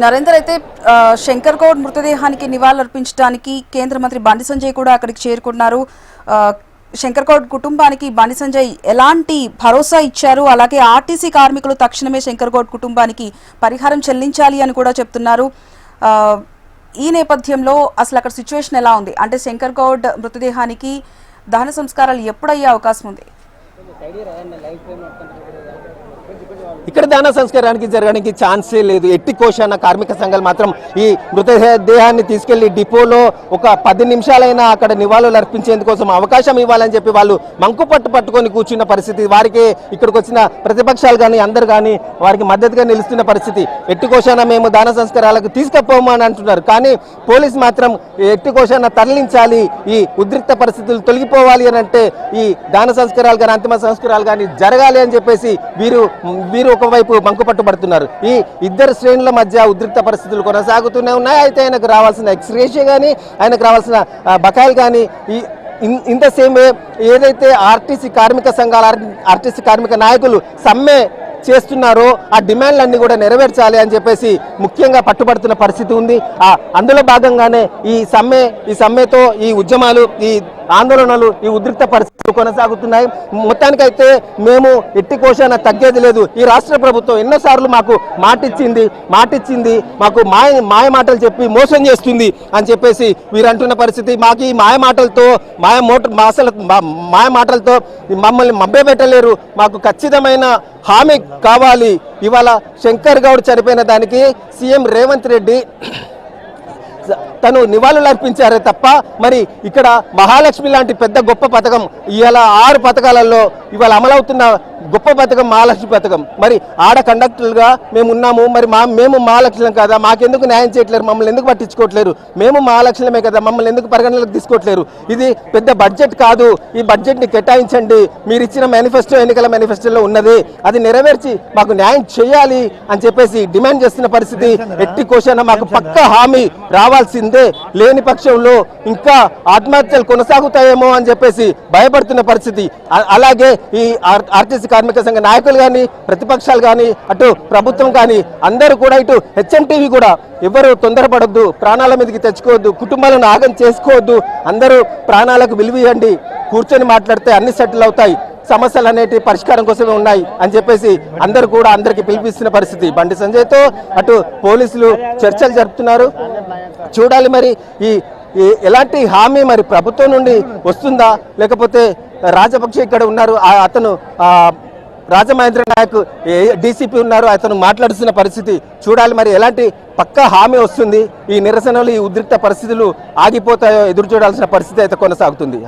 నరేందర్ అయితే శంకర్ గౌడ్ మృతదేహానికి నివాళులర్పించడానికి కేంద్ర మంత్రి బండి సంజయ్ కూడా అక్కడికి చేరుకున్నారు. శంకర్ గౌడ్ కుటుంబానికి బండి సంజయ్ ఎలాంటి భరోసా ఇచ్చారు, అలాగే ఆర్టీసీ కార్మికులు తక్షణమే శంకర్ గౌడ్ కుటుంబానికి పరిహారం చెల్లించాలి అని కూడా చెప్తున్నారు. ఈ నేపథ్యంలో అసలు అక్కడ సిచ్యువేషన్ ఎలా ఉంది? అంటే శంకర్ గౌడ్ మృతదేహానికి దహన సంస్కారాలు ఎప్పుడయ్యే అవకాశం ఉంది? ఇక్కడ దాన సంస్కారానికి జరగడానికి ఛాన్సే లేదు. ఎట్టి కోశాన కార్మిక సంఘాలు మాత్రం ఈ మృతదేహాన్ని తీసుకెళ్లి డిపోలో ఒక 10 నిమిషాలైనా అక్కడ నివాళులు అర్పించేందుకోసం అవకాశం ఇవ్వాలని చెప్పి వాళ్ళు మంకుపట్టు పట్టుకొని కూర్చున్న పరిస్థితి. వారికి ఇక్కడికి వచ్చిన ప్రతిపక్షాలు కానీ అందరు కానీ వారికి మద్దతుగా నిలుస్తున్న పరిస్థితి. ఎట్టి కోశాన మేము దాన సంస్కారాలకు తీసుకుపోము అని అంటున్నారు. కానీ పోలీసు మాత్రం ఎట్టి కోశాన తరలించాలి, ఈ ఉద్రిక్త పరిస్థితులు తొలగిపోవాలి అని అంటే ఈ దాన సంస్కారాలు కానీ అంతిమ సంస్కారాలు కానీ జరగాలి అని చెప్పేసి వీరు ఒకవైపు మంకుపట్టుబడుతున్నారు. ఈ ఇద్దరు శ్రేణుల మధ్య ఉద్రిక్త పరిస్థితులు కొనసాగుతూనే ఉన్నాయి. అయితే ఆయనకు రావాల్సిన ఎక్స్గ్రేషియా కానీ ఆయనకు రావాల్సిన బకాయిలు కానీ ఇన్ ద సేమ్ వే ఏదైతే ఆర్టీసీ కార్మిక సంఘాల ఆర్టీసీ కార్మిక నాయకులు సమ్మె చేస్తున్నారో ఆ డిమాండ్లన్నీ కూడా నెరవేర్చాలి అని చెప్పేసి ముఖ్యంగా పట్టుబడుతున్న పరిస్థితి ఉంది. అందులో భాగంగానే ఈ సమ్మెతో ఈ ఉద్యమాలు, ఈ ఆందోళనలు, ఈ ఉద్రిక్త పరిస్థితులు కొనసాగుతున్నాయి. మొత్తానికైతే మేము ఎట్టి కోశాన తగ్గేది లేదు. ఈ రాష్ట్ర ప్రభుత్వం ఎన్నోసార్లు మాకు మాటిచ్చింది, మాకు మాయ మాటలు చెప్పి మోసం చేస్తుంది అని చెప్పేసి వీరు అంటున్న పరిస్థితి. మాకు ఈ మాయ మాటలతో మమ్మల్ని మభ్యపెట్టలేరు, మాకు ఖచ్చితమైన హామీ కావాలి. ఇవాళ శంకర్ గౌడ్ చనిపోయిన దానికి సీఎం రేవంత్ రెడ్డి తను నివాళులు అర్పించారే తప్ప మరి ఇక్కడ మహాలక్ష్మి లాంటి పెద్ద గొప్ప పథకం ఇవాళ 6 పథకాలలో ఇవాళ అమలవుతున్న గొప్ప పథకం మహాలక్ష్మి పథకం. మరి ఆడ కండక్టర్లుగా మేము ఉన్నాము, మరి మేము మహాలక్ష్యం కదా, మాకెందుకు న్యాయం చేయట్లేరు, మమ్మల్ని ఎందుకు పట్టించుకోవట్లేరు, మేము మహాలక్ష్యమే కదా, మమ్మల్ని ఎందుకు పరిగణలోకి తీసుకోవట్లేరు, ఇది పెద్ద బడ్జెట్ కాదు, ఈ బడ్జెట్ని కేటాయించండి, మీరు ఇచ్చిన మేనిఫెస్టో ఎన్నికల మేనిఫెస్టోలో ఉన్నది, అది నెరవేర్చి మాకు న్యాయం చేయాలి అని చెప్పేసి డిమాండ్ చేస్తున్న పరిస్థితి. ఎట్టి కోశాన మాకు పక్క హామీ రావాల్సిందే, లేని పక్షంలో ఇంకా ఆత్మహత్యలు కొనసాగుతాయేమో అని చెప్పేసి భయపడుతున్న పరిస్థితి. అలాగే ఈ ఆర్టీసీ కార్మిక సంఘ నాయకులు కానీ ప్రతిపక్షాలు కానీ అటు ప్రభుత్వం కానీ అందరూ కూడా ఇటు హెచ్ఎంటీవీ కూడా ఎవరు తొందరపడొద్దు, ప్రాణాల మీదకి తెచ్చుకోవద్దు, కుటుంబాలను ఆగం చేసుకోవద్దు, అందరూ ప్రాణాలకు విలువీయండి, కూర్చొని మాట్లాడితే అన్ని సెటిల్ అవుతాయి, సమస్యలు అనేటి పరిష్కారం కోసమే ఉన్నాయి అని చెప్పేసి అందరూ కూడా అందరికి పిలిపిస్తున్న పరిస్థితి. బండి సంజయ్తో అటు పోలీసులు చర్చలు జరుపుతున్నారు. చూడాలి మరి ఈ ఎలాంటి హామీ మరి ప్రభుత్వం నుండి వస్తుందా, లేకపోతే రాజపక్ష ఇక్కడ ఉన్నారు, అతను రాజమహేంద్ర నాయక్ డీసీపీ ఉన్నారు, అతను మాట్లాడుతున్న పరిస్థితి. చూడాలి మరి ఎలాంటి పక్కా హామీ వస్తుంది, ఈ నిరసనలు, ఈ ఉద్రిక్త పరిస్థితులు ఆగిపోతాయో ఎదురు చూడాల్సిన పరిస్థితి అయితే కొనసాగుతుంది.